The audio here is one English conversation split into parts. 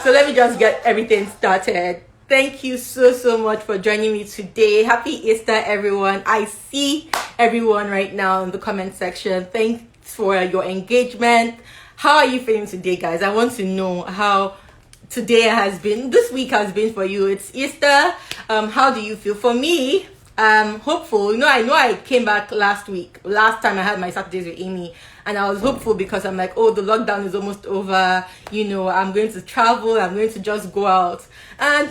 So let me just get everything started. Thank you so much for joining me today. Happy Easter, everyone. I see everyone right now in the comment section. Thanks for your engagement. How are you feeling today, guys? I want to know how today has been, this week has been for you. It's Easter. How do you feel? For me, hopeful. I know I came back last time I had my Saturdays with Amy, and I was hopeful because I'm like, oh, the lockdown is almost over. I'm going to travel. I'm going to just go out. And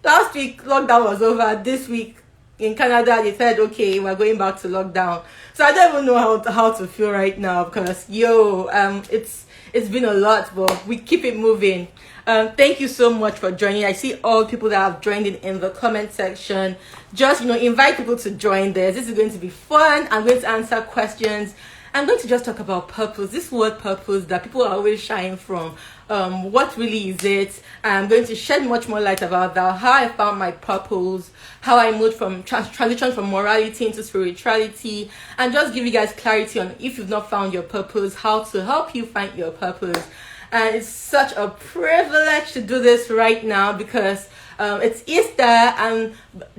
last week lockdown was over. This week in Canada they said, okay, we're going back to lockdown. So I don't even know how to feel right now because it's been a lot, but we keep it moving. Thank you so much for joining. I see all people that have joined in the comment section. Just invite people to join this. This is going to be fun. I'm going to answer questions. I'm going to just talk about purpose, this word purpose that people are always shying from. What really is it? I'm going to shed much more light about that, how I found my purpose, how I moved from transition from morality into spirituality, and just give you guys clarity on if you've not found your purpose, how to help you find your purpose. And it's such a privilege to do this right now because it's Easter and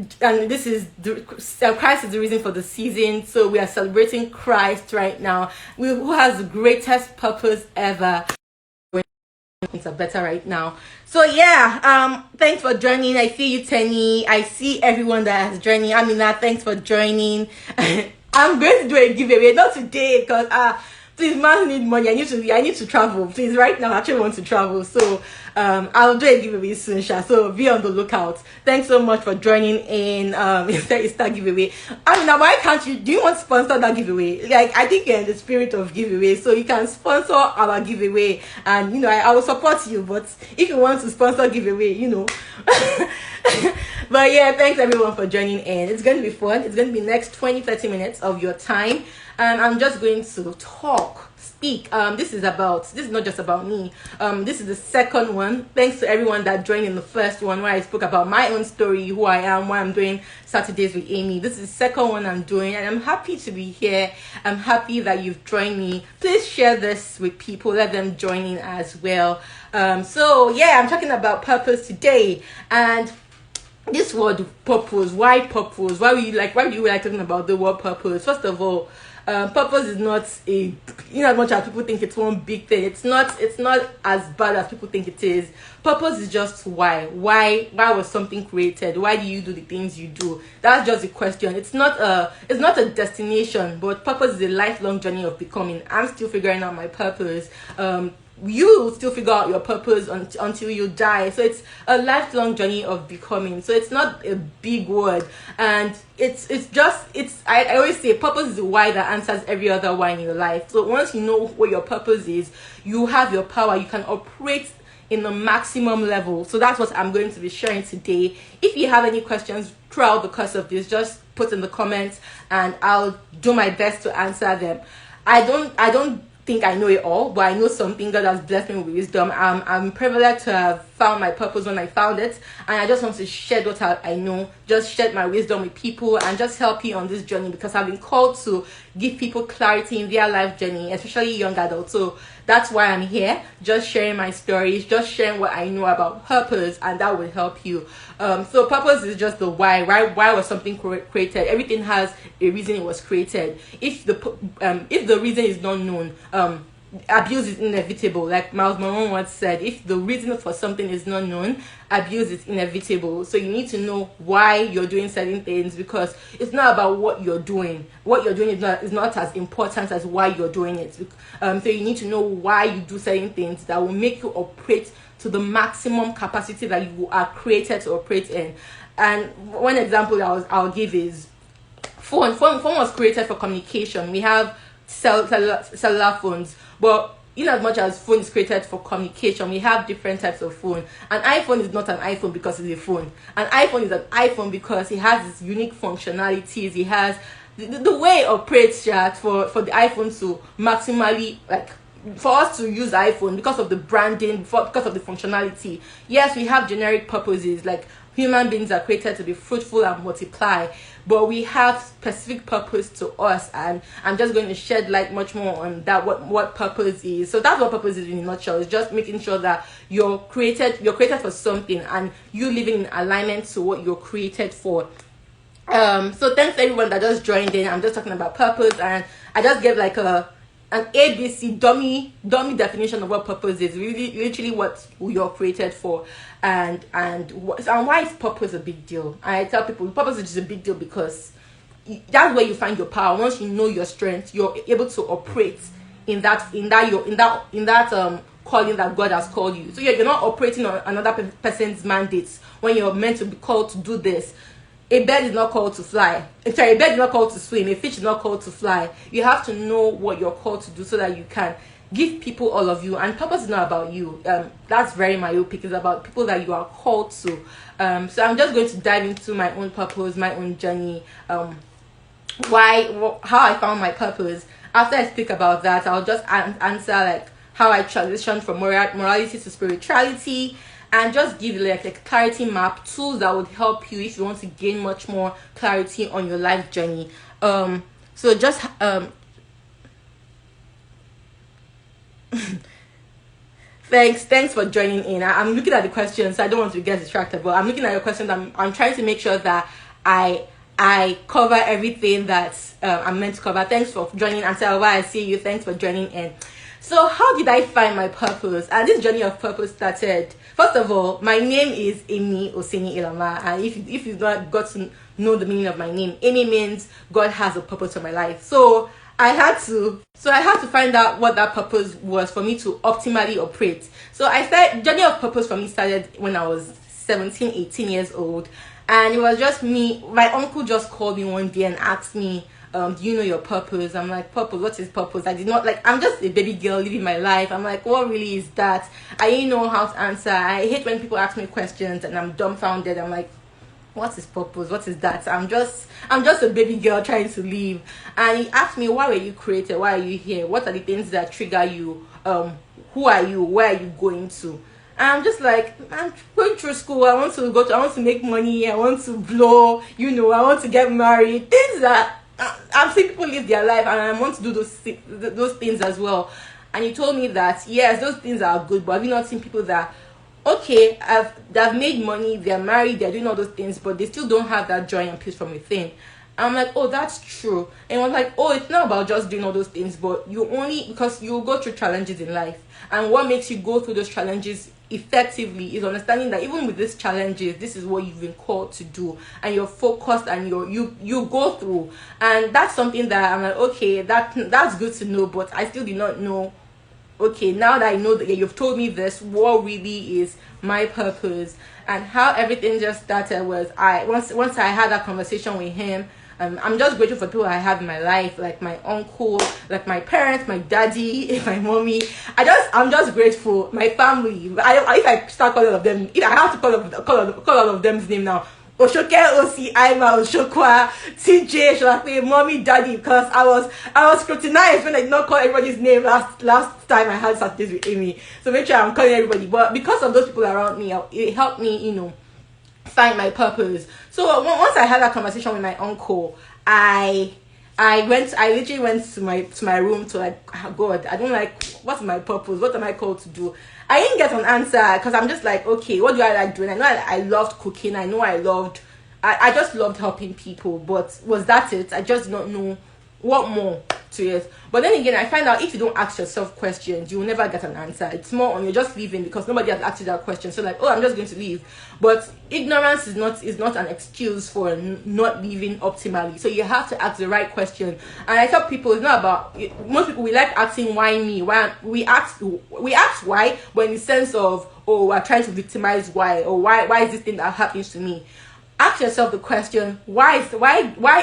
this is Christ is the reason for the season. So we are celebrating Christ right now, who has the greatest purpose ever. Things are better right now. So yeah, thanks for joining. I see you, Tenny. I see everyone that has joined. Amina, thanks for joining. I'm going to do a giveaway, not today because please, man, need money. I need to travel. Please, right now, I actually want to travel. So, I'll do a giveaway soon, Sha. So be on the lookout. Thanks so much for joining in. Easter giveaway. Now, why can't you? Do you want to sponsor that giveaway? Like, I think you're in the spirit of giveaway, so you can sponsor our giveaway, and I will support you. But if you want to sponsor giveaway, But yeah, thanks everyone for joining in. It's going to be fun. It's going to be next 20-30 minutes of your time. I'm just going to speak. This is not just about me. This is the second one. Thanks to everyone that joined in the first one where I spoke about my own story, who I am, why I'm doing Saturdays with Amy. This is the second one I'm doing, and I'm happy to be here. I'm happy that you've joined me. Please share this with people. Let them join in as well. So yeah, I'm talking about purpose today, and this word purpose. Why purpose? Why do you like talking about the word purpose? First of all, purpose is not as much as people think it's one big thing. It's not as bad as people think it is. Purpose is just why was something created? Why do you do the things you do? That's just the question. It's not a destination, but purpose is a lifelong journey of becoming. I'm still figuring out my purpose. You will still figure out your purpose until you die. So it's a lifelong journey of becoming. So it's not a big word, and I always say purpose is the why that answers every other why in your life. So once you know what your purpose is, you have your power. You can operate in the maximum level. So that's what I'm going to be sharing today. If you have any questions throughout the course of this, just put in the comments and I'll do my best to answer them. I don't think I know it all, but I know something. God has blessed me with wisdom. I'm privileged to have found my purpose when I found it, and I just want to share what I know, just share my wisdom with people and just help you on this journey, because I've been called to give people clarity in their life journey, especially young adults. So that's why I'm here, just sharing my stories, just sharing what I know about purpose, and that will help you. So purpose is just the why was something created. Everything has a reason it was created. If the reason is not known, abuse is inevitable. Like Miles Monroe once said, if the reason for something is not known, abuse is inevitable. So you need to know why you're doing certain things, because it's not about what you're doing. What you're doing is not as important as why you're doing it. So you need to know why you do certain things that will make you operate to the maximum capacity that you are created to operate in. And one example I'll give is phone. Phone was created for communication. We have cellular phones, but in as much as phone is created for communication, we have different types of phone. An iPhone is not an iPhone because it's a phone. An iPhone is an iPhone because it has its unique functionalities. It has the way it operates for the iPhone to maximally for us to use iPhone because of the branding, because of the functionality. Yes, we have generic purposes, like human beings are created to be fruitful and multiply, but we have specific purpose to us, and I'm just going to shed light much more on that, what purpose is. So that's what purpose is in a nutshell. It's just making sure that you're created for something, and you living in alignment to what you're created for. So thanks to everyone that just joined in. I'm just talking about purpose, and I just gave like an ABC dummy definition of what purpose is. Really, literally what you're created for, and why is purpose a big deal. I tell people purpose is just a big deal because that's where you find your power. Once you know your strength, you're able to operate in that calling that God has called you. So you're not operating on another person's mandates when you're meant to be called to do this. A bird is not called to fly. Sorry, a bird is not called to swim. A fish is not called to fly. You have to know what you're called to do so that you can give people all of you. And purpose is not about you. That's very myopic. It's about people that you are called to. So I'm just going to dive into my own purpose, my own journey, how I found my purpose. After I speak about that, I'll just answer like how I transitioned from morality to spirituality, and just give like a clarity map, tools that would help you if you want to gain much more clarity on your life journey. So just thanks for joining in. I'm looking at the questions, so I don't want to get distracted, but I'm looking at your questions. I'm trying to make sure that I cover everything that I'm meant to cover. Thanks for joining. Until while I see you, thanks for joining in. So how did I find my purpose? And this journey of purpose started, first of all, my name is Amy Oseni Ilama, and if you've not got to know the meaning of my name, Amy means God has a purpose for my life. So I had to find out what that purpose was for me to optimally operate. So journey of purpose for me started when I was 17, 18 years old, and it was just me. My uncle just called me one day and asked me, do you know your purpose? I'm like, purpose? What is purpose? I did not, like, I'm just a baby girl living my life. I'm like, what really is that? I didn't know how to answer. I hate when people ask me questions and I'm dumbfounded. I'm like, what is purpose? What is that? I'm just a baby girl trying to live. And he asked me, why were you created? Why are you here? What are the things that trigger you? Who are you? Where are you going to? And I'm just like, I'm going through school. I want to make money. I want to blow. I want to get married. Things that I've seen people live their life, and I want to do those things as well. And he told me that yes, those things are good, but have you not seen people that, okay, they've made money, they're married, they're doing all those things, but they still don't have that joy and peace from within. I'm like, oh, that's true. And I was like, oh, it's not about just doing all those things, but because you go through challenges in life, and what makes you go through those challenges effectively is understanding that even with these challenges, this is what you've been called to do, and you're focused, and you go through. And that's something that I'm like, okay, that's good to know, but I still did not know. Okay, now that I know that you've told me this, what really is my purpose. And how everything just started was once I had that conversation with him. I'm just grateful for people I have in my life, like my uncle, like my parents, my daddy, my mommy. I'm just grateful. My family. If I start calling all of them, if I have to call all of them's name now. Oshoke, Osi, Aima, Oshokwa, TJ, Sholape, mommy, daddy, because I was scrutinized when I did not call everybody's name last time I had Saturdays with Amy. So make sure I'm calling everybody. But because of those people around me, it helped me, find my purpose. So once I had that conversation with my uncle, I literally went to my room to like, oh God, I don't like, what's my purpose? What am I called to do? I didn't get an answer because I'm just like, okay, what do I like doing? I know I loved cooking. I know I just loved helping people, but was that it? I just did not know what more to it. But then again, I find out if you don't ask yourself questions, you will never get an answer. It's more on you're just leaving because nobody has asked you that question. So like, oh, I'm just going to leave. But ignorance is not an excuse for not living optimally. So you have to ask the right question. And I tell people it's not about, most people, we like asking why me. Why we ask why, but in the sense of, oh, we're trying to victimize why, or why is this thing that happens to me? Ask yourself the question, why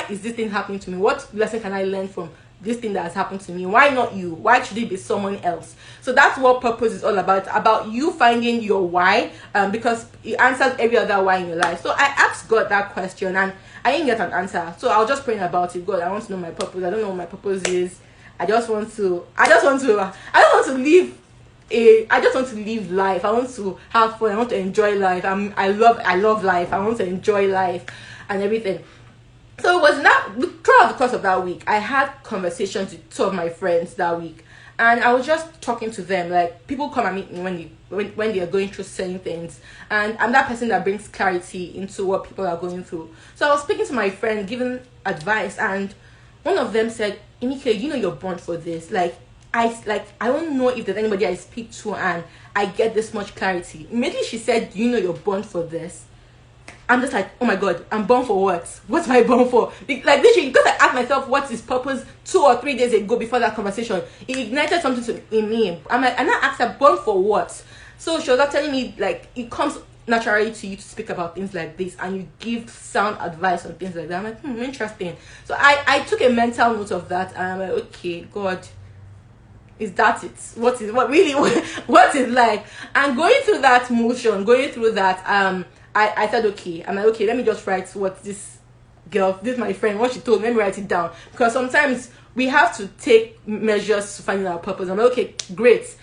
is this thing happening to me? What lesson can I learn from this thing that has happened to me? Why not you? Why should it be someone else? So that's what purpose is all about you finding your why, because it answers every other why in your life. So I asked God that question and I didn't get an answer. So I was just praying about it. God, I want to know my purpose. I don't know what my purpose is. I just want to live life. I want to have fun. I want to enjoy life. I love life. I want to enjoy life and everything. So it was not throughout the course of that week. I had conversations with two of my friends that week, and I was just talking to them. Like, people come and meet me when they are going through certain things, and I'm that person that brings clarity into what people are going through. So I was speaking to my friend, giving advice, and one of them said, "Emike, you're born for this. I don't know if there's anybody I speak to and I get this much clarity." Immediately she said, "You're born for this." I'm just like, oh my god, I'm born for what? What am I born for? Like, literally, because I asked myself what is purpose 2 or 3 days ago before that conversation, it ignited something in me. I'm like, and I asked her, born for what? So she was not telling me, like, it comes naturally to you to speak about things like this, and you give sound advice on things like that. I'm like, interesting. So I took a mental note of that, and I'm like, okay, God, is that it? What is life? And going through that motion, I said, okay. I'm like, okay, let me just write what this my friend, what she told me. Let me write it down, because sometimes we have to take measures to find our purpose. I'm like, okay, great.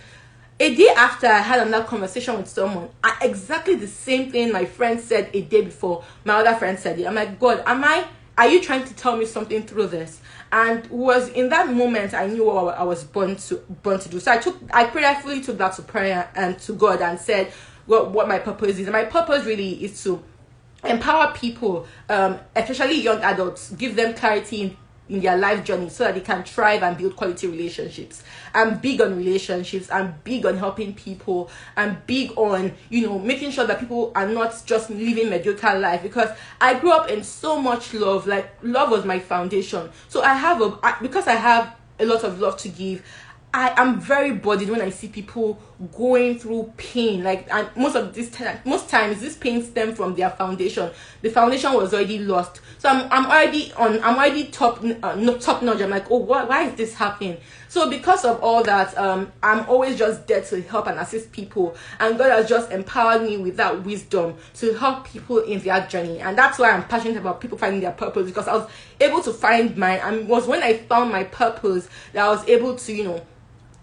A day after, I had another conversation with someone. Exactly the same thing my friend said a day before. My other friend said it. I'm like, God, are you trying to tell me something through this? And was in that moment I knew what I was born to do. So I prayerfully took that to prayer and to God, and said what my purpose is. And my purpose really is to empower people, especially young adults, give them clarity in their life journey so that they can thrive and build quality relationships. I'm big on relationships. I'm big on helping people. I'm big on, making sure that people are not just living mediocre life, because I grew up in so much love. Like, love was my foundation. So because I have a lot of love to give, I am very burdened when I see people going through pain. And most times this pain stems from their foundation. The foundation was already lost. So I'm already top notch. I'm like, oh, why is this happening? So because of all that, I'm always just there to help and assist people, and God has just empowered me with that wisdom to help people in their journey. And that's why I'm passionate about people finding their purpose, because I was able to find mine, and it was when I found my purpose that I was able to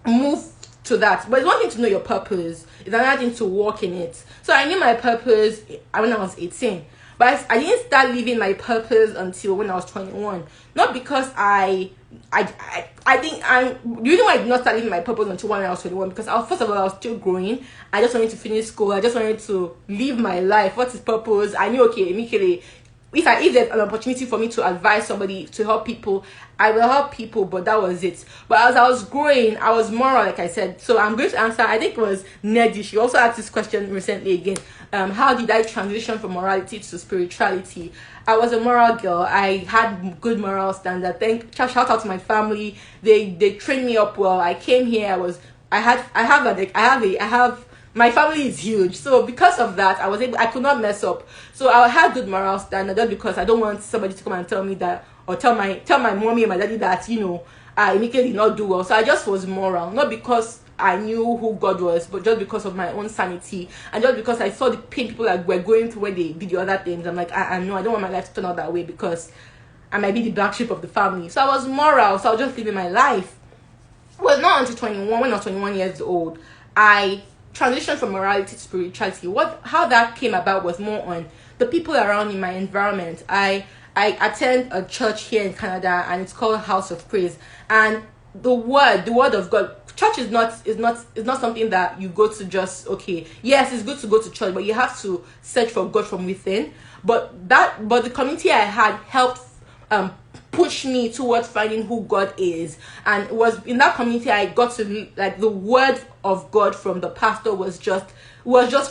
move to that. But it's one thing to know your purpose, it's another thing to walk in it. So I knew my purpose when I was 18, but I didn't start living my purpose until when I was 21. Not because I think the reason why I did not start living my purpose until when I was 21, because first of all, I was still growing. I just wanted to finish school. I just wanted to live my life. What is purpose? I knew, okay, immediately, if there's an opportunity for me to advise somebody, to help people, I will help people. But that was it. But as I was growing, I was moral, like I said. So I'm going to answer, I think it was Neddy. She also asked this question recently again. How did I transition from morality to spirituality? I was a moral girl. I had good moral standard. Shout out to my family. They trained me up well. I came here. My family is huge, so because of that, I could not mess up. So I had good moral standard, just because I don't want somebody to come and tell me that, or tell my mommy and my daddy that, I immediately did not do well. So I just was moral, not because I knew who God was, but just because of my own sanity, and just because I saw the pain people were going through when they did the other things. I'm like, I know, I don't want my life to turn out that way, because I might be the black sheep of the family. So I was moral, so I was just living my life. Well, not until 21, when I was 21 years old, I transition from morality to spirituality. How that came about was more on the people around me, my environment. I attend a church here in Canada, and it's called House of Praise. And the word of God. Church is not something that you go to just, okay. Yes, it's good to go to church, but you have to search for God from within. But the community I had helped push me towards finding who God is. And it was in that community I got to, like, the word of God from the pastor was just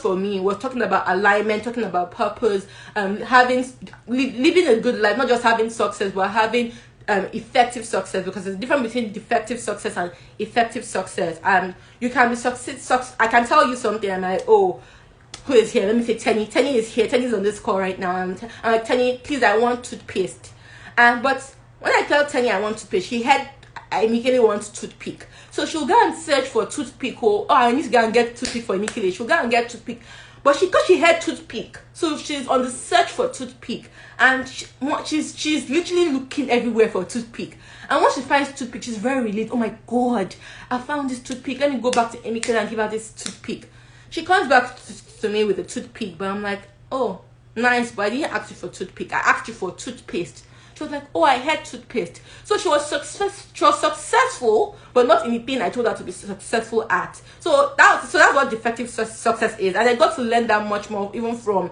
for me. It was talking about alignment, talking about purpose, living a good life, not just having success, but having effective success, because there's a difference between defective success and effective success. You can be I can tell you something, and I'm like, oh, who is here? Let me say Tenny. Tenny is here. Tenny's on this call right now. I'm like, Tenny, please, I want toothpaste. But when I tell Tenny I want toothpaste, she heard Emikele wants toothpick. So she'll go and search for toothpick. I need to go and get toothpick for Emikele. She'll go and get toothpick. But because she had toothpick, so she's on the search for toothpick, and she's literally looking everywhere for toothpick. And once she finds toothpick, she's very relieved. Oh my God, I found this toothpick. Let me go back to Emikele and give her this toothpick. She comes back to me with a toothpick, but I'm like, oh, nice, but I didn't ask you for toothpick. I asked you for toothpaste. She was like, oh, I had toothpaste. So she was successful, but not in the thing I told her to be successful at. So that's what defective success is. And I got to learn that much more, even from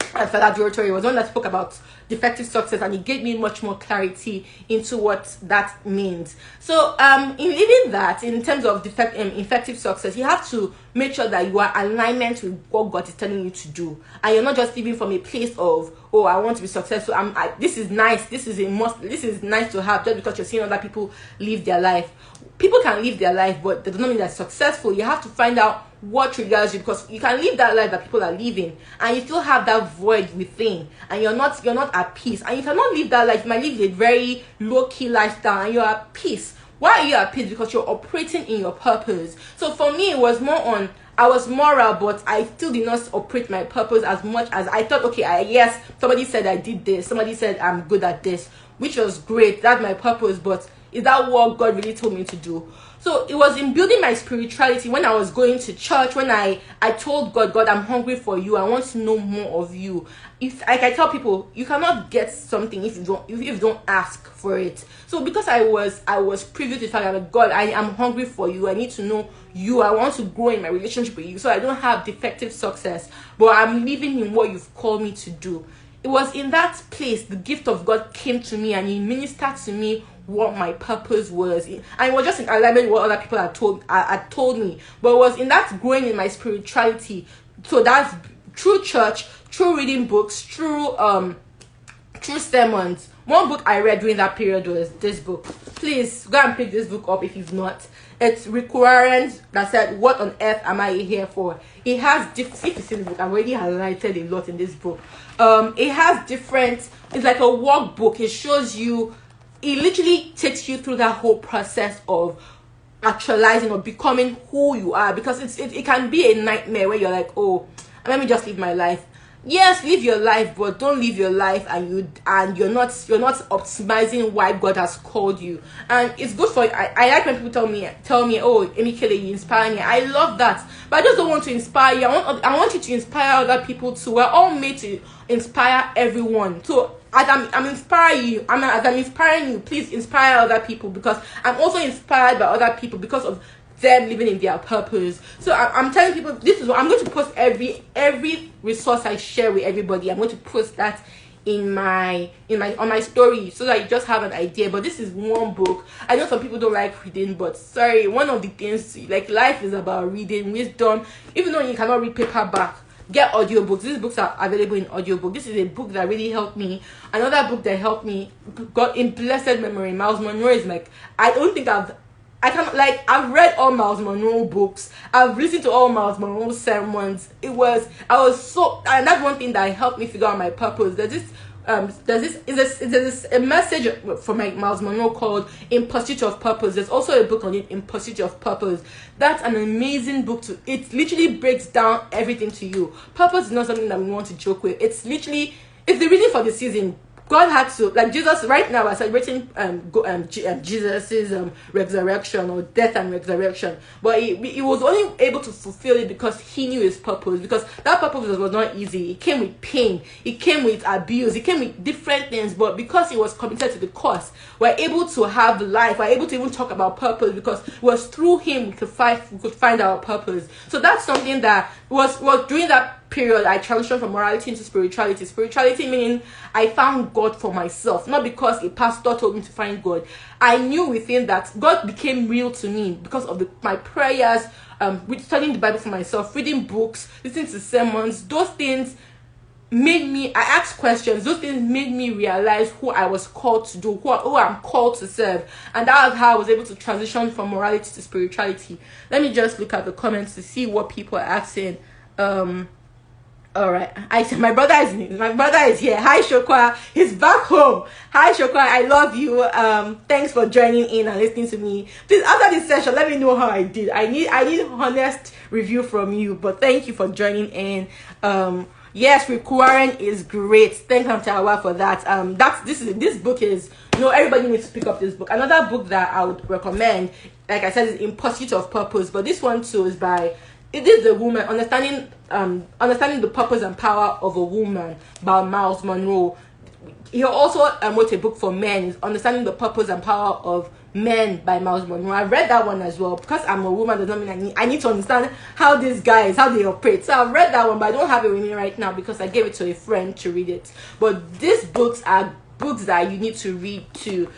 Fela Duratory. It was one that spoke about defective success, and it gave me much more clarity into what that means. So in living that, in terms of effective success, you have to make sure that you are alignment with what God is telling you to do, and you're not just living from a place of, oh, I want to be successful. This is nice. This is a must. This is nice to have, just because you're seeing other people live their life. People can live their life, but that does not mean they're successful. You have to find out what triggers you, because you can live that life that people are living, and you still have that void within, and you're not at peace. And you cannot live that life. You might live a very low-key lifestyle and you're at peace. Why are you at peace? Because you're operating in your purpose. So for me, it was more on, I was moral, but I still did not operate my purpose as much as I thought. Okay, yes, somebody said I did this, somebody said I'm good at this, which was great. That's my purpose, but is that what God really told me to do? So it was in building my spirituality. When I was going to church, when I told God, I'm hungry for you. I want to know more of you. If I tell people, you cannot get something if you don't ask for it. So because I was privy to the fact that, God, I am hungry for you. I need to know you. I want to grow in my relationship with you. So I don't have defective success, but I'm living in what you've called me to do. It was in that place the gift of God came to me, and he ministered to me what my purpose was, and it was just in alignment with what other people had told me. But it was in that growing in my spirituality. So that's through church, through reading books, through sermons. One book I read during that period was this book. Please go and pick this book up if you've not. It's Rick Warren's that said, "What on earth am I here for?" It has if you see the book, I've already highlighted a lot in this book. It has different. It's like a workbook. It shows you. It literally takes you through that whole process of actualizing or becoming who you are, because it can be a nightmare where you're like, oh, let me just live my life. Yes, live your life, but don't live your life and you're not optimizing why God has called you. And it's good for I like when people tell me, oh, Emikele, you inspire me. I love that, but I just don't want to inspire you. I want you to inspire other people too. We're all made to inspire everyone. So as I'm inspiring you, as I'm inspiring you, please inspire other people, because I'm also inspired by other people because of them living in their purpose. So I'm telling people, this is what I'm going to post. Every resource I share with everybody, I'm going to post that on my story, so that you just have an idea. But this is one book. I know some people don't like reading, but sorry, one of the things, like, life is about reading, wisdom. Even though you cannot read paperback, get audiobooks. These books are available in audiobook. This is a book that really helped me. Another book that helped me, got in blessed memory, Miles Monroe, is like, I've read all Miles Monroe books. I've listened to all Miles Monroe sermons. And that's one thing that helped me figure out my purpose. There's a message from Miles Monroe called In Pursuit of Purpose. There's also a book on it, In Pursuit of Purpose. That's an amazing book it literally breaks down everything to you. Purpose is not something that we want to joke with. It's the reason for the season. God had to, like Jesus, right now we're celebrating Jesus' resurrection, or death and resurrection. But he was only able to fulfill it because he knew his purpose. Because that purpose was not easy. It came with pain. It came with abuse. It came with different things. But because he was committed to the cause, we're able to have life. We're able to even talk about purpose, because it was through him we could find our purpose. So that's something that was during that period I transitioned from morality into spirituality. Spirituality meaning I found God for myself, not because a pastor told me to find God. I knew within that God became real to me because of my prayers, studying the Bible for myself, reading books, listening to sermons. Those things made me, I asked questions. Those things made me realize who I was called to do, who I'm called to serve. And that was how I was able to transition from morality to spirituality. Let me just look at the comments to see what people are asking. All right. My brother is here. Hi Shokwa. He's back home. Hi Shokwa. I love you. Thanks for joining in and listening to me. Please, after this session, let me know how I did. I need honest review from you. But thank you for joining in. Yes, Rikuaren is great. Thank Hamtawa for that. This book is, everybody needs to pick up this book. Another book that I would recommend, like I said, is In Pursuit of Purpose. But this one too is by, it is the woman, understanding the purpose and power of a woman by Miles Monroe. He also wrote a book for men, Understanding the Purpose and Power of Men by Miles Monroe. I read that one as well. Because I'm a woman does not mean I need to understand how these guys, how they operate. So I've read that one, but I don't have it with me right now because I gave it to a friend to read it. But these books are books that you need to read to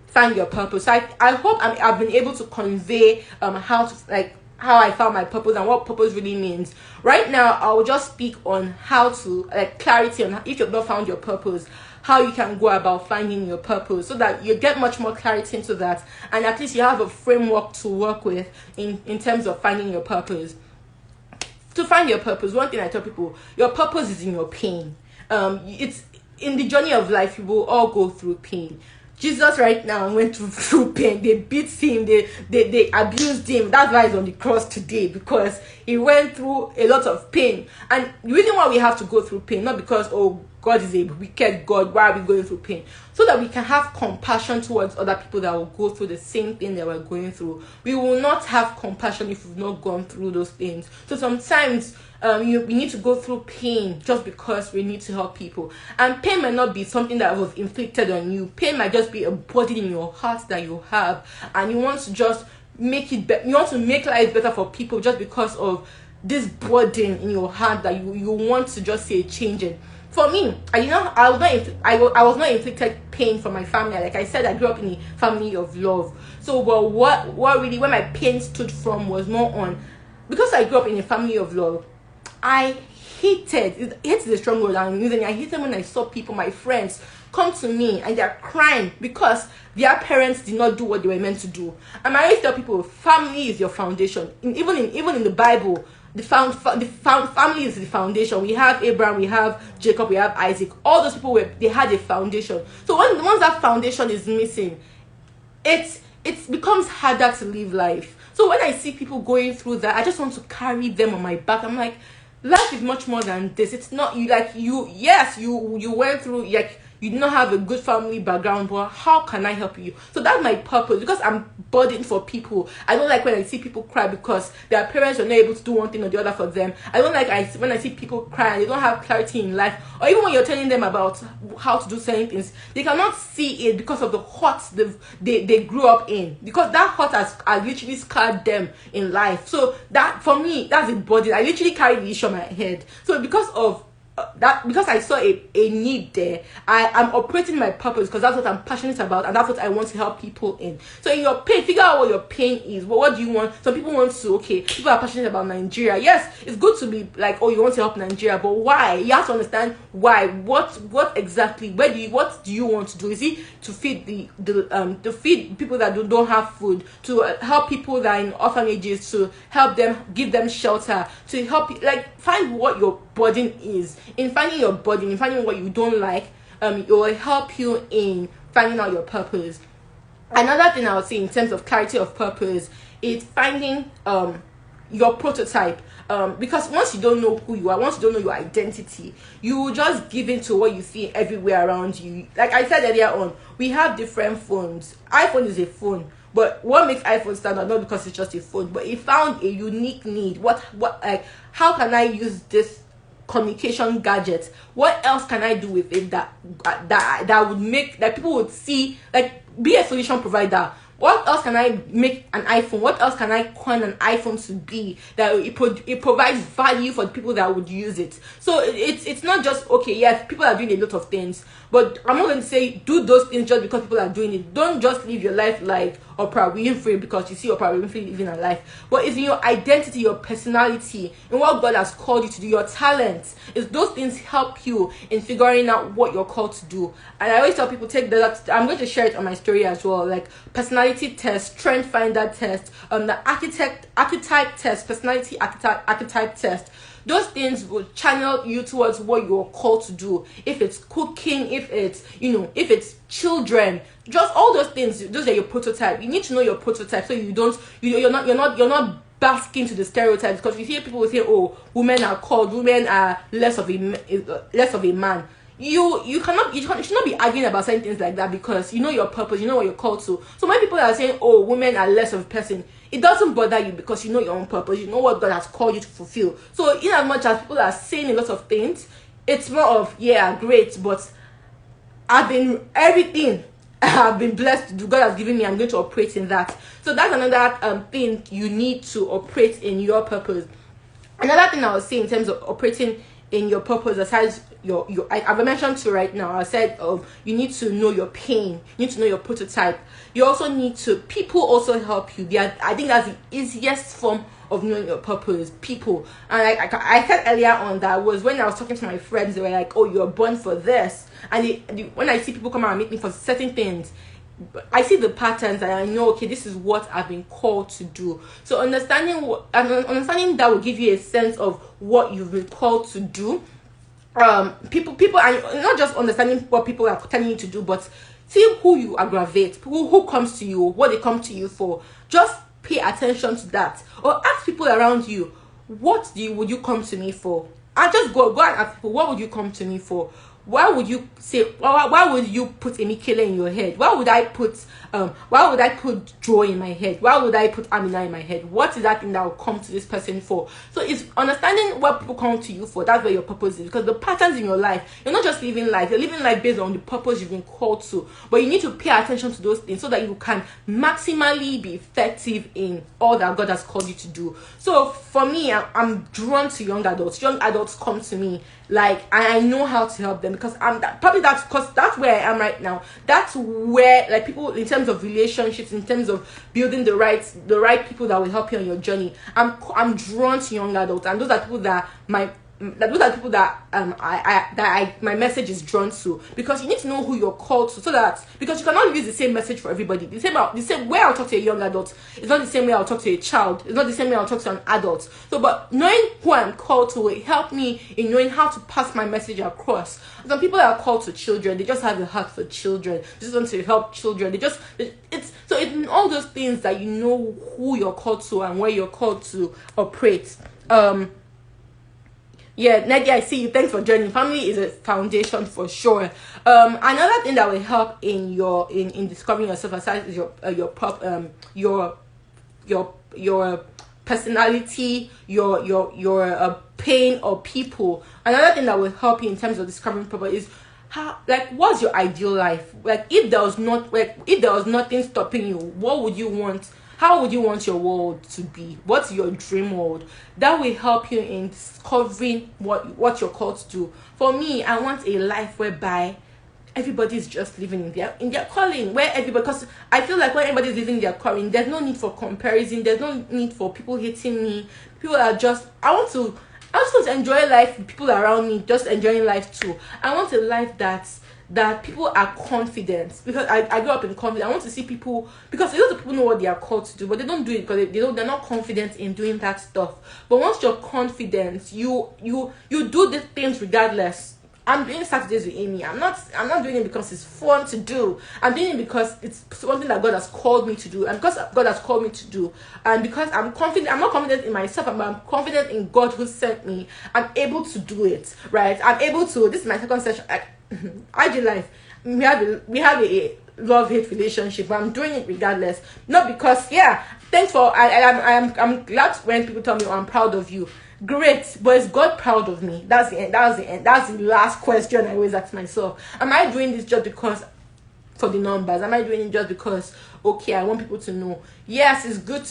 find your purpose. So I hope I've been able to convey how I found my purpose and what purpose really means. Right now, I will just speak on how to, clarity on if you've not found your purpose, how you can go about finding your purpose so that you get much more clarity into that, and at least you have a framework to work with in terms of finding your purpose. To find your purpose, one thing I tell people, your purpose is in your pain. It's in the journey of life, you will all go through pain. Jesus right now went through pain. They beat him, they abused him. That's why he's on the cross today, because he went through a lot of pain. And the reason why we have to go through pain, not because, oh, God is a wicked God, why are we going through pain? So that we can have compassion towards other people that will go through the same thing that we're going through. We will not have compassion if we've not gone through those things. So sometimes we need to go through pain just because we need to help people. And pain might not be something that was inflicted on you. Pain might just be a burden in your heart that you have, and you want to just make it better. You want to make life better for people just because of this burden in your heart that you want to just say change it. For me, I was not inflicted pain from my family. Like I said, I grew up in a family of love. So, well, what really, where my pain stood from was more on, because I grew up in a family of love, I hated, hate is a strong word I'm using. I hated when I saw people, my friends, come to me and they're crying because their parents did not do what they were meant to do. And I always tell people, family is your foundation. Even in the Bible, the family is the foundation. We have Abraham, we have Jacob, we have Isaac. All those people they had a foundation. So once that foundation is missing, it becomes harder to live life. So when I see people going through that, I just want to carry them on my back. I'm like, life is much more than this. It's not you went through, you do not have a good family background, but how can I help you? So that's my purpose, because I'm burdened for people. I don't like when I see people cry because their parents were not able to do one thing or the other for them. I don't like when I see people cry and they don't have clarity in life, or even when you're telling them about how to do certain things, they cannot see it because of the hurt they grew up in, because that hurt has literally scarred them in life. So that, for me, that's a burden. I literally carry the issue on my head. So because of that, because I saw a need there, I'm operating my purpose, because that's what I'm passionate about and that's what I want to help people in. So in your pain, figure out what your pain is. What do you want? Some people want to, people are passionate about Nigeria. Yes, it's good to be like, oh, you want to help Nigeria, but why? You have to understand why. What exactly? What do you want to do? Is it to feed to feed people that don't have food, to help people that are in orphanages, to help them, give them shelter, to help, find what your burden is. In finding your burden, in finding what you don't like, it will help you in finding out your purpose. Another thing I would say in terms of clarity of purpose is finding your prototype. Because once you don't know who you are, once you don't know your identity, you will just give in to what you see everywhere around you. Like I said earlier on, we have different phones. iPhone is a phone, but what makes iPhone stand out, not because it's just a phone, but it found a unique need. How can I use this communication gadget? What else can I do with it that would make that people would see, be a solution provider? What else can I make an iPhone? What else can I coin an iPhone to be that it provides value for the people that would use it? So it's not just, yes, people are doing a lot of things, but I'm not going to say do those things just because people are doing it. Don't just live your life like Oprah Winfrey because you see Oprah Winfrey living her life. But it's in your identity, your personality, and what God has called you to do, your talents. Is those things help you in figuring out what you're called to do. And I always tell people, take that. I'm going to share it on my story as well. Personality personality test, strength finder test, the archetype test, personality archetype test. Those things will channel you towards what you're called to do. If it's cooking, if it's if it's children, just all those things. Those are your prototype. You need to know your prototype so you don't you're not basking to the stereotypes, because you hear people say, oh, women are called, women are less of a man. You should not be arguing about certain things like that, because you know your purpose, you know what you're called to. So when people are saying, oh, women are less of a person, it doesn't bother you, because you know your own purpose, you know what God has called you to fulfill. So in as much as people are saying a lot of things, it's more of, yeah, great, but everything I have been blessed to do, God has given me, I'm going to operate in that. So that's another thing you need to operate in your purpose. Another thing I was saying in terms of operating in your purpose, aside I've mentioned to right now, I said you need to know your pain, you need to know your prototype. You also need to, people also help you. I think that's the easiest form of knowing your purpose, people. And I said earlier on, that was when I was talking to my friends, they were like, oh, you're born for this. And when I see people come out and meet me for certain things, I see the patterns and I know, okay, this is what I've been called to do. So understanding that will give you a sense of what you've been called to do. People, and not just understanding what people are telling you to do, but see who you aggravate, who comes to you, what they come to you for. Just pay attention to that, or ask people around you, would you come to me for? And just go and ask people, what would you come to me for? Why would you say? Why would you put Emikele in your head? Why would I put Joy in my head? Why would I put Amina in my head? What is that thing that will come to this person for? So it's understanding what people come to you for. That's where your purpose is, because the patterns in your life, you're not just living life. You're living life based on the purpose you've been called to. But you need to pay attention to those things so that you can maximally be effective in all that God has called you to do. So for me, I'm drawn to young adults. Young adults come to me, like, I know how to help them, because that's where I am right now. That's where, like, people, in terms of relationships, in terms of building the right people that will help you on your journey, I'm drawn to young adults, and those are people that my message is drawn to, because you need to know who you're called to, so that, because you cannot use the same message for everybody. The same way I'll talk to a young adult is not the same way I'll talk to a child. It's not the same way I'll talk to an adult. So, but knowing who I'm called to will help me in knowing how to pass my message across. Some people are called to children. They just have a heart for children. They just want to help children. It's in all those things that you know who you're called to and where you're called to operate. Yeah, Nadia, I see you. Thanks for joining. Family is a foundation for sure. Another thing that will help in discovering yourself, aside is your personality, your pain or people. Another thing that will help you in terms of discovering purpose is what's your ideal life? Like, if there was nothing stopping you, what would you want? How would you want your world to be? What's your dream world? That will help you in discovering what you're called to do. For me, I want a life whereby everybody's just living in their calling, because I feel like when everybody's living their calling, there's no need for comparison, there's no need for people hating me. People are just, I just want to enjoy life with people around me, just enjoying life too. I want a life that people are confident, because I grew up in confidence. I want to see people, because a lot of people know what they are called to do, but they don't do it because they're not confident in doing that stuff. But once you're confident, you do these things regardless. I'm doing Saturdays with Amy. I'm not doing it because it's fun to do. I'm doing it because it's something that God has called me to do, and because God has called me to do, and because I'm confident. I'm not confident in myself, but I'm confident in God who sent me. I'm able to do it, right? I'm able to. This is my second session. IG life. We have a love-hate relationship, but I'm doing it regardless. Not because, thanks for. I'm glad when people tell me, oh, I'm proud of you. Great, but is God proud of me? That's the end. That's the last question I always ask myself. Am I doing this just because for the numbers? Am I doing it just because, okay, I want people to know? Yes, it's good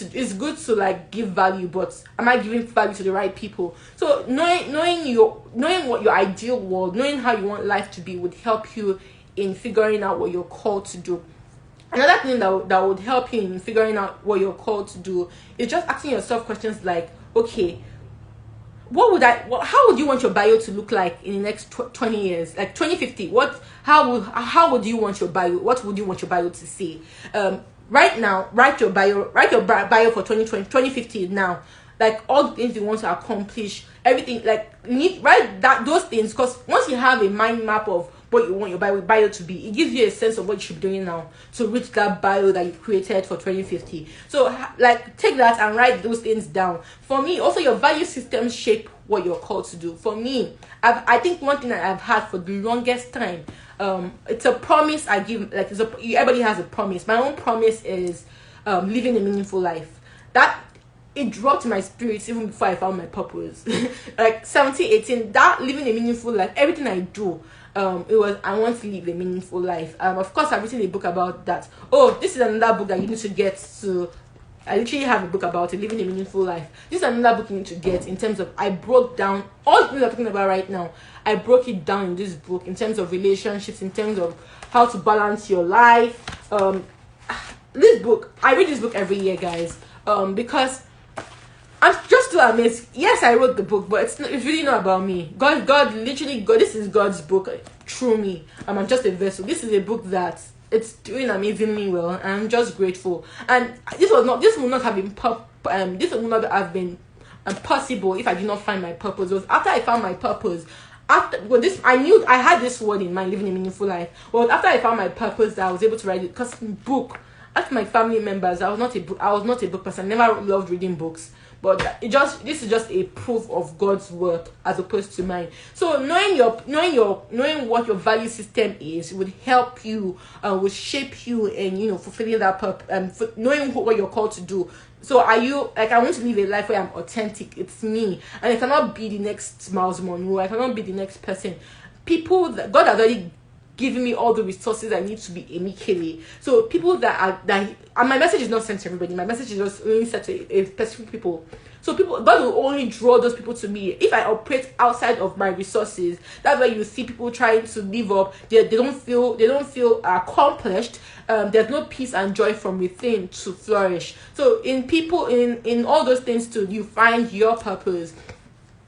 to like give value, but am I giving value to the right people? So knowing what your ideal world, knowing how you want life to be, would help you in figuring out what you're called to do. Another thing that would help you in figuring out what you're called to do is just asking yourself questions like, okay, how would you want your bio to look like in the next 20 years, like 2050? How would you want your bio? What would you want your bio to say? right now, write your bio for 2020, 2050 now. Like all the things you want to accomplish, everything, like you need write that those things, because once you have a mind map of what you want your bio to be, it gives you a sense of what you should be doing now to reach that bio that you created for 2050. So like take that and write those things down. For me, also your value system shape what you're called to do. For me, I think one thing that I've had for the longest time, it's a promise I give. Like everybody has a promise. My own promise is living a meaningful life. That it dropped my spirits even before I found my purpose. Like 17, 18, that living a meaningful life, everything I do, it was I want to live a meaningful life. Of course, I've written a book about that. Oh, this is another book that you need to get to. I literally have a book about it, living a meaningful life. This is another book you need to get in terms of I broke down all the things I'm talking about right now. I broke it down in this book in terms of relationships, in terms of how to balance your life. This book, I read this book every year, guys, because I'm just too amazed. Yes, I wrote the book, but it's really not about me. God, this is God's book through me. I'm just a vessel. This is a book that it's doing amazingly well, and I'm just grateful. And this would not have been possible if I did not find my purpose. It was after I found my purpose. I knew I had this word in mind, living a meaningful life. Well, after I found my purpose, that I was able to write it. Because book, after my family members, I was not a book person. I never loved reading books. But this is just a proof of God's work as opposed to mine. So knowing what your value system is would help you, will shape you in fulfilling that purpose, knowing what you're called to do. So are you like, I want to live a life where I'm authentic, it's me, and I cannot be the next Miles Monroe, I cannot be the next person. People that God has already giving me all the resources I need to be Emikele. So people and my message is not sent to everybody. My message is just only sent to a specific people. So God will only draw those people to me. If I operate outside of my resources, that's why you see people trying to live up. They don't feel accomplished. There's no peace and joy from within to flourish. So in people, in all those things too, you find your purpose.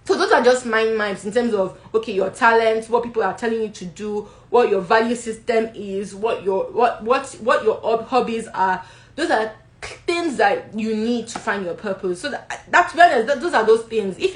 So those are just mind maps in terms of, okay, your talents, what people are telling you to do, what your value system is, what your hobbies are. Those are things that you need to find your purpose. So that's when those are those things. If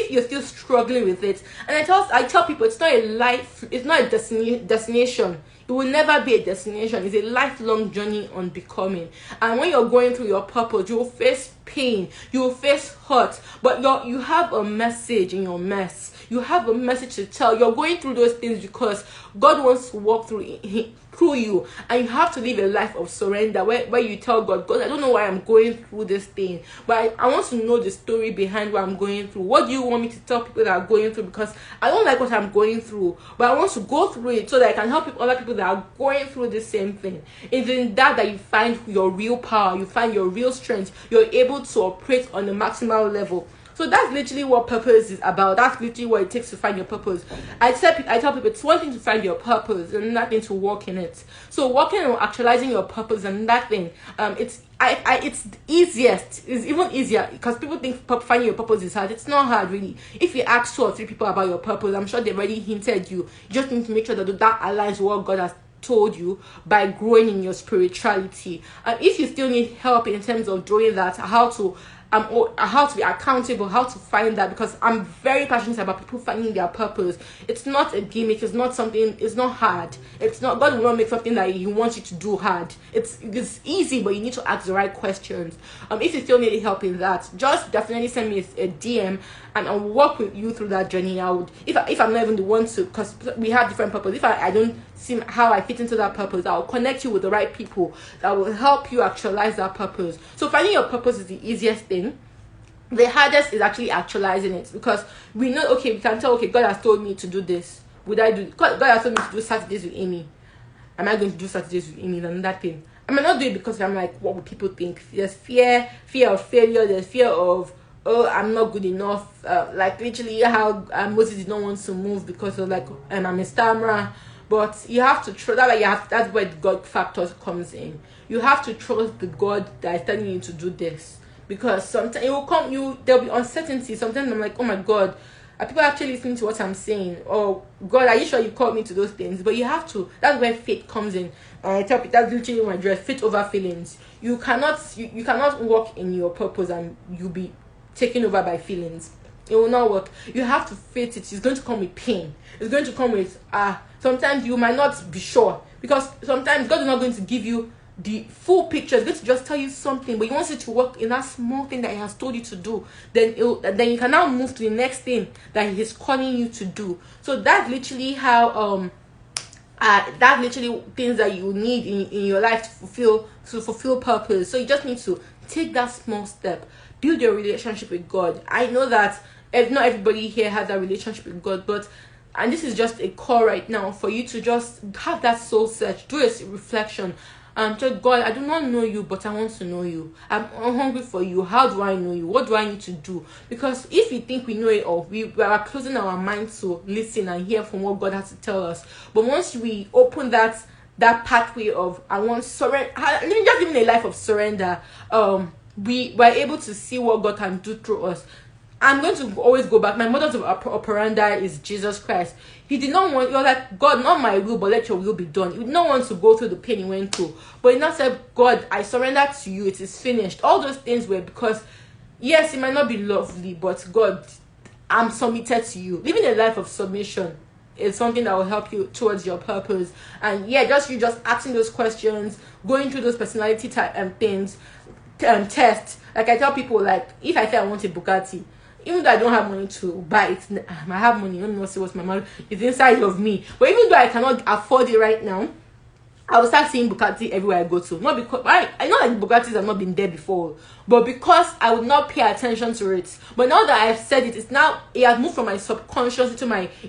you're still struggling with it, and I tell people, it's not a life, it's not a destination. It will never be a destination. It's a lifelong journey on becoming. And when you're going through your purpose, you will face pain, you will face hurt, but you have a message in your mess. You have a message to tell. You're going through those things because God wants to walk through you, and you have to live a life of surrender where you tell God, I don't know why I'm going through this thing, but I want to know the story behind what I'm going through. What do you want me to tell people that are going through? Because I don't like what I'm going through, but I want to go through it so that I can help other people that are going through the same thing. It's in that you find your real power, you find your real strength, you're able to operate on the maximal level. So that's literally what purpose is about. That's literally what it takes to find your purpose. I tell people it's one thing to find your purpose and another thing to walk in it. So walking and actualizing your purpose and that thing, it's easiest. It's even easier because people think finding your purpose is hard. It's not hard really. If you ask 2 or 3 people about your purpose, I'm sure they've already hinted you. You just need to make sure that aligns with what God has told you by growing in your spirituality. If you still need help in terms of doing that, how to be accountable, how to find that, because I'm very passionate about people finding their purpose. It's not a gimmick, it's not hard. It's not, God will not make something that He wants you to do hard. It's easy, but you need to ask the right questions. If you still need help in that, just definitely send me a DM and I'll walk with you through that journey. I would, if I'm not even the one to, because we have different purposes. If I don't see how I fit into that purpose, I'll connect you with the right people that will help you actualize that purpose. So finding your purpose is the easiest thing. The hardest is actually actualizing it, because we know, we can tell, God has told me to do this. Would I do? God has told me to do Saturdays with Amy. Am I going to do Saturdays with Amy? And that thing, I might not do it because I'm like, what would people think? There's fear of failure. There's fear of, I'm not good enough. Like literally how Moses did not want to move because of I'm a stammerer. But you have to trust. That's where the God factor comes in. You have to trust the God that is telling you to do this, because sometimes it will come. There'll be uncertainty. Sometimes I'm like, oh my God, Are people actually listening to what I'm saying? Or God, are you sure you called me to those things? But you have to. That's where faith comes in. And I tell people that's literally my dress. Faith over feelings. You cannot walk in your purpose and you'll be taken over by feelings. It will not work. You have to face it. It's going to come with pain. It's going to come with sometimes you might not be sure, because sometimes God is not going to give you the full picture. It's going to just tell you something, but he wants you to work in that small thing that he has told you to do. Then you can now move to the next thing that he is calling you to do. So that's literally how that's literally things that you need in your life to fulfill purpose. So you just need to take that small step, build your relationship with God. I know that not everybody here has a relationship with God, and this is just a call right now for you to just have that soul search, do a reflection. Tell God, I do not know you, but I want to know you. I'm hungry for you. How do I know you? What do I need to do? Because if we think we know it all, we are closing our minds to listen and hear from what God has to tell us. But once we open that pathway of I want surrender, just living a life of surrender, we were able to see what God can do through us. I'm going to always go back. My modus operandi is Jesus Christ. He did not want, you're like, God, not my will, but let your will be done. He did not want to go through the pain he went through. But he now said, God, I surrender to you. It is finished. All those things were because, yes, it might not be lovely, but God, I'm submitted to you. Living a life of submission is something that will help you towards your purpose. And yeah, just asking those questions, going through those personality type things, tests. Like I tell people, like, if I say I want a Bugatti, even though I don't have money to buy it, I have money. Let me not say what's my money. It's inside of me. But even though I cannot afford it right now, I will start seeing Bugatti everywhere I go to. Not because I know like Bugattis have not been there before, but because I would not pay attention to it. But now that I've said it, it has moved from my subconscious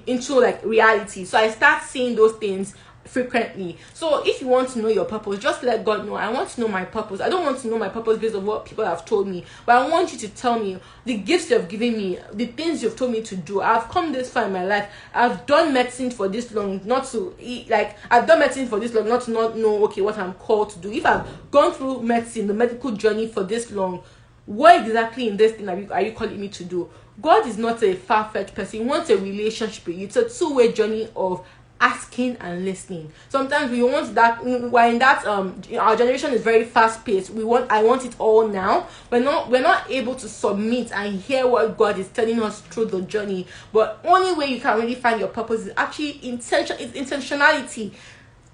into like reality. So I start seeing those things frequently. So if you want to know your purpose, just let God know. I want to know my purpose. I don't want to know my purpose based on what people have told me, but I want you to tell me the gifts you've given me, the things you've told me to do. I've come this far in my life. I've done medicine for this long, not to I've done medicine for this long, not to not know what I'm called to do. If I've gone through medicine, the medical journey for this long, what exactly in this thing are you calling me to do? God is not a far-fetched person. He wants a relationship with you. It's a two-way journey of asking and listening. Sometimes we want that. We're in that our generation is very fast paced. I want it all now. We're not able to submit and hear what God is telling us through the journey. But only way you can really find your purpose is actually intentionality.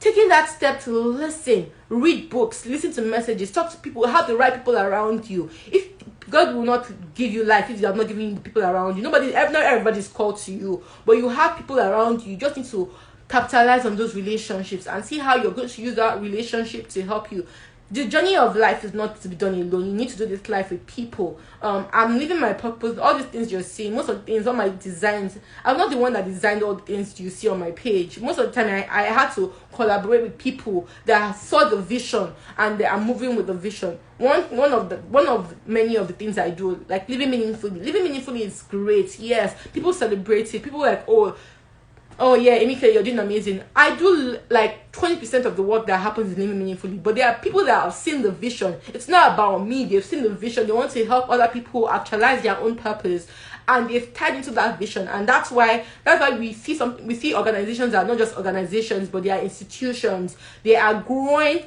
Taking that step to listen, read books, listen to messages, talk to people, have the right people around you. If God will not give you life if you are not giving people around you. Not everybody's called to you, but you have people around you. You just need to capitalize on those relationships and see how you're going to use that relationship to help you. The journey of life is not to be done alone. You need to do this life with people. I'm living my purpose. All these things you're seeing, most of the things, all my designs, I'm not the one that designed all the things you see on my page. Most of the time, I had to collaborate with people that saw the vision and they are moving with the vision. One of many of the things I do, like living meaningfully. Living meaningfully is great. Yes, people celebrate it. People are like, oh yeah, Emike, you're doing amazing. I do like 20% of the work that happens in Living Meaningfully, but there are people that have seen the vision. It's not about me. They've seen the vision. They want to help other people actualize their own purpose, and they've tied into that vision. And that's why we see organizations that are not just organizations, but they are institutions. They are growing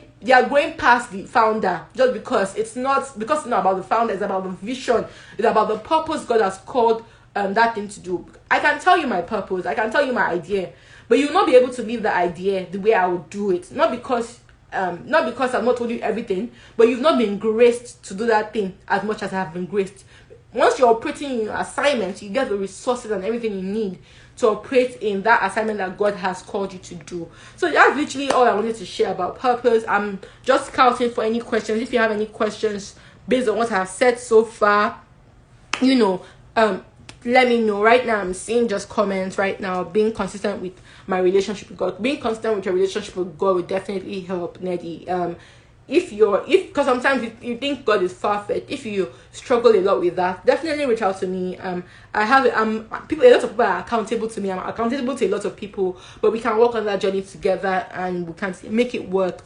past the founder, just because it's not about the founder. It's about the vision. It's about the purpose God has called that thing to do. I can tell you my purpose, I can tell you my idea, but you will not be able to live the idea the way I would do it. Not because I've not told you everything, but you've not been graced to do that thing as much as I have been graced. Once you're operating in your assignment, you get the resources and everything you need to operate in that assignment that God has called you to do. So that's literally all I wanted to share about purpose. I'm just counting for any questions. If you have any questions based on what I've said so far, let me know. Right now I'm seeing just comments right now. Being consistent with my relationship with God, being consistent with your relationship with God will definitely help, Neddy. Because sometimes you think God is far-fetched. If you struggle a lot with that, definitely reach out to me. A lot of people are accountable to me. I'm accountable to a lot of people, but we can work on that journey together and we can make it work.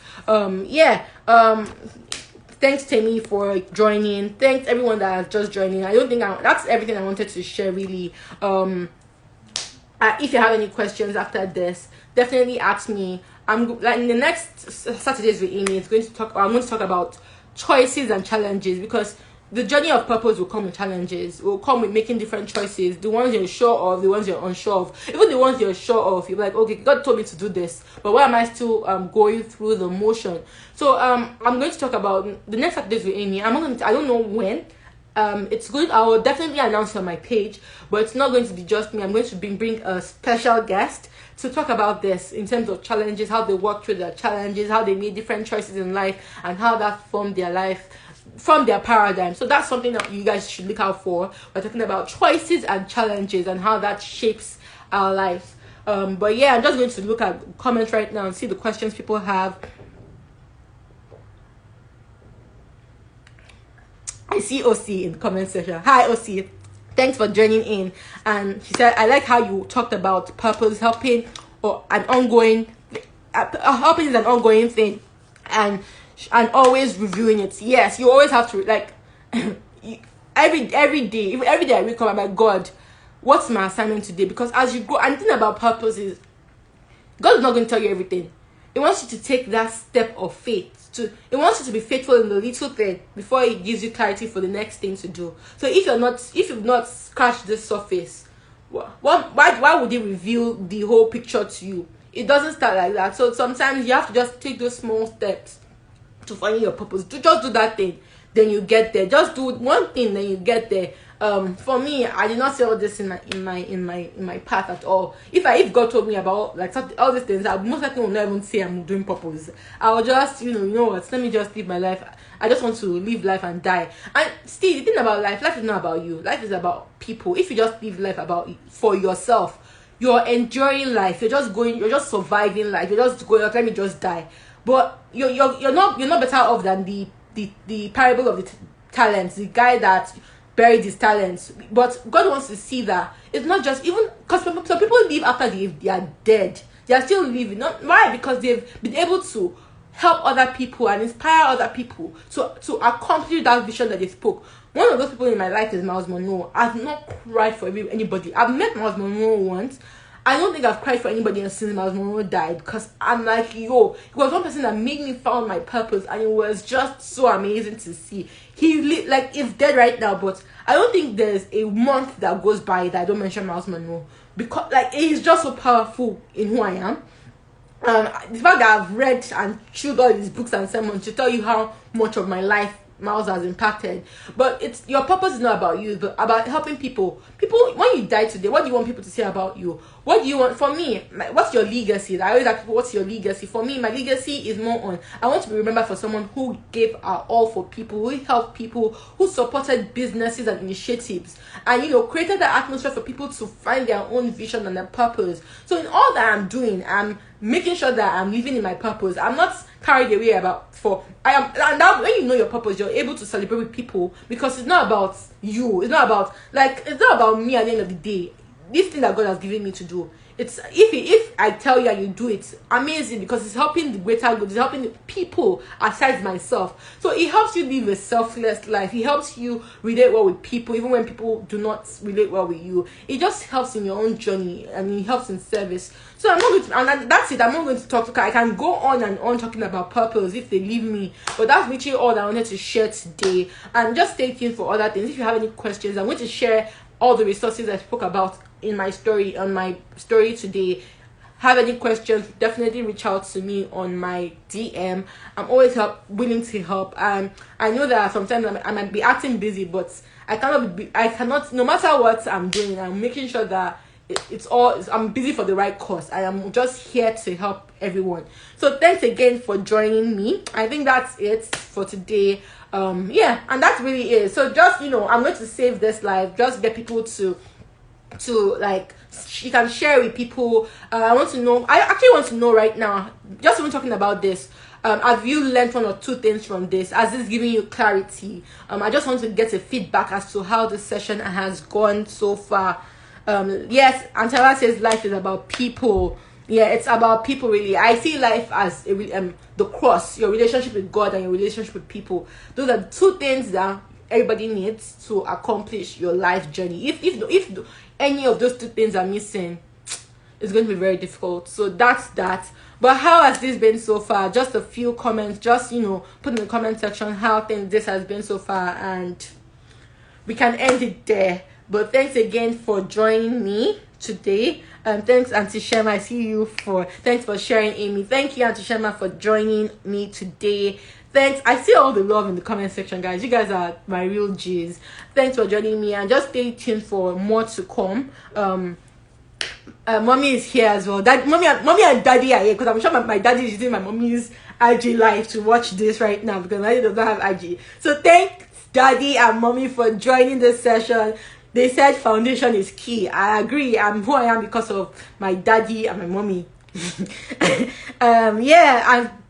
Thanks, Tammy, for joining. Thanks, everyone that has just joining. I don't think that's everything I wanted to share, really. If you have any questions after this, definitely ask me. I'm like in the next Saturdays with Amy. I'm going to talk about choices and challenges, because the journey of purpose will come with challenges. Will come with making different choices. The ones you're sure of, the ones you're unsure of. Even the ones you're sure of, you're like, okay, God told me to do this, but why am I still going through the motion? So I'm going to talk about the next Saturdays with Amy. I don't know when. It's good. I will definitely announce on my page, but it's not going to be just me. I'm going to bring a special guest to talk about this in terms of challenges, how they work through their challenges, how they made different choices in life, and how that formed their life from their paradigm. So that's something that you guys should look out for. We're talking about choices and challenges and how that shapes our lives. But yeah, I'm just going to look at comments right now and see the questions people have. I see OC in the comment section. Hi OC, thanks for joining in. And she said, I like how you talked about purpose, helping is an ongoing thing, and always reviewing it. Yes, you always have to, like, every day I wake up, I'm like, God, what's my assignment today? Because as you go, and the thing about purpose is God is not going to tell you everything. It wants you to take that step of faith. It wants you to be faithful in the little thing before it gives you clarity for the next thing to do. So if you've not scratched the surface, why would it reveal the whole picture to you? It doesn't start like that. So sometimes you have to just take those small steps to find your purpose. Just do that thing, then you get there. Just do one thing, then you get there. For me, I did not see all this in my path at all. If God told me about like all these things, I most likely will not even say I'm doing purpose. I'll just you know what, let me just live my life. I just want to live life and die. And still, the thing about life is not about you. Life is about people. If you just live life for yourself, you're enjoying life. You're just surviving life. You're just going, let me just die. But you're not better off than the parable of the talents. The guy that buried his talents. But God wants to see that it's not just, even because some people live after they are dead. They are still living. Not why? Because they've been able to help other people and inspire other people to accomplish that vision that they spoke. One of those people in my life is Miles Monroe. I've not cried for anybody. I've met Miles Monroe once. I don't think I've cried for anybody else since Miles Monroe died, because I'm like, yo, he was one person that made me found my purpose, and it was just so amazing to see. He's dead right now, but I don't think there's a month that goes by that I don't mention Miles Monroe, because like he's just so powerful in who I am. The fact that I've read and chewed all these books and sermons to tell you how much of my life Miles has impacted. But it's your purpose is not about you, but about helping people. When you die today, what do you want people to say about you? What do you want? For me, what's your legacy? I always ask people, what's your legacy? For me, my legacy is more on, I want to be remembered for someone who gave our all for people, who helped people, who supported businesses and initiatives, and created the atmosphere for people to find their own vision and their purpose. So in all that I'm doing, I'm making sure that I'm living in my purpose. I'm not carried away and that when you know your purpose, you're able to celebrate with people, because it's not about you. It's not about me at the end of the day. This thing that God has given me to do, it's if I tell you and you do it, amazing, because it's helping the greater good, it's helping the people aside myself. So it helps you live a selfless life. It helps you relate well with people, even when people do not relate well with you. It just helps in your own journey, and it helps in service. So I'm not going to, and that's it. I'm not going to talk. I can go on and on talking about purpose if they leave me, but that's literally all that I wanted to share today. And just stay tuned for other things. If you have any questions, I'm going to share all the resources I spoke about in my story, on my story today. Have any questions, definitely reach out to me on my DM. I'm always willing to help. I know that sometimes I might be acting busy, but I cannot, no matter what I'm doing, I'm making sure that I'm busy for the right cause. I am just here to help everyone. So thanks again for joining me. I think that's it for today. And that really is. So just, I'm going to save this live, just get people to like, you can share with people. I actually want to know right now, just even talking about this, have you learned one or two things from this? Has this giving you clarity? I just want to get a feedback as to how the session has gone so far. Yes, Antara says life is about people. Yeah, it's about people, really. I see life as the cross, your relationship with God and your relationship with people. Those are the two things that everybody needs to accomplish your life journey. If any of those two things are missing, it's going to be very difficult. So that's that. But how has this been so far? Just a few comments. Just, put in the comment section how this has been so far, and we can end it there. But thanks again for joining me today. Thanks, Auntie Shema. I see you thanks for sharing, Amy. Thank you, Auntie Shema, for joining me today. Thanks. I see all the love in the comment section, guys. You guys are my real G's. Thanks for joining me, and just stay tuned for more to come. Mommy is here as well. Mommy and daddy are here, because I'm sure my daddy is using my mommy's IG live to watch this right now, because my daddy does not have IG. So thanks, daddy and mommy, for joining this session. They said foundation is key. I agree. I'm who I am because of my daddy and my mommy.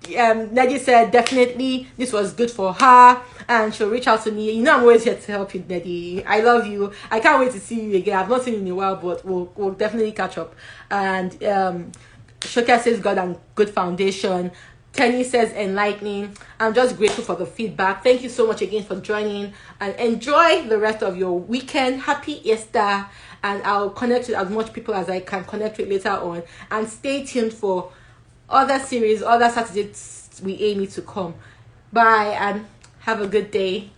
Neddy said definitely this was good for her, and she'll reach out to me. I'm always here to help you, Neddy. I love you. I can't wait to see you again. I've not seen you in a while, but we'll definitely catch up. And Shoka says God and good foundation. Kenny says enlightening. I'm just grateful for the feedback. Thank you so much again for joining, and enjoy the rest of your weekend. Happy Easter, and I'll connect with as much people as I can connect with later on, and stay tuned for other series, other Saturdays we aim to come. Bye, and have a good day.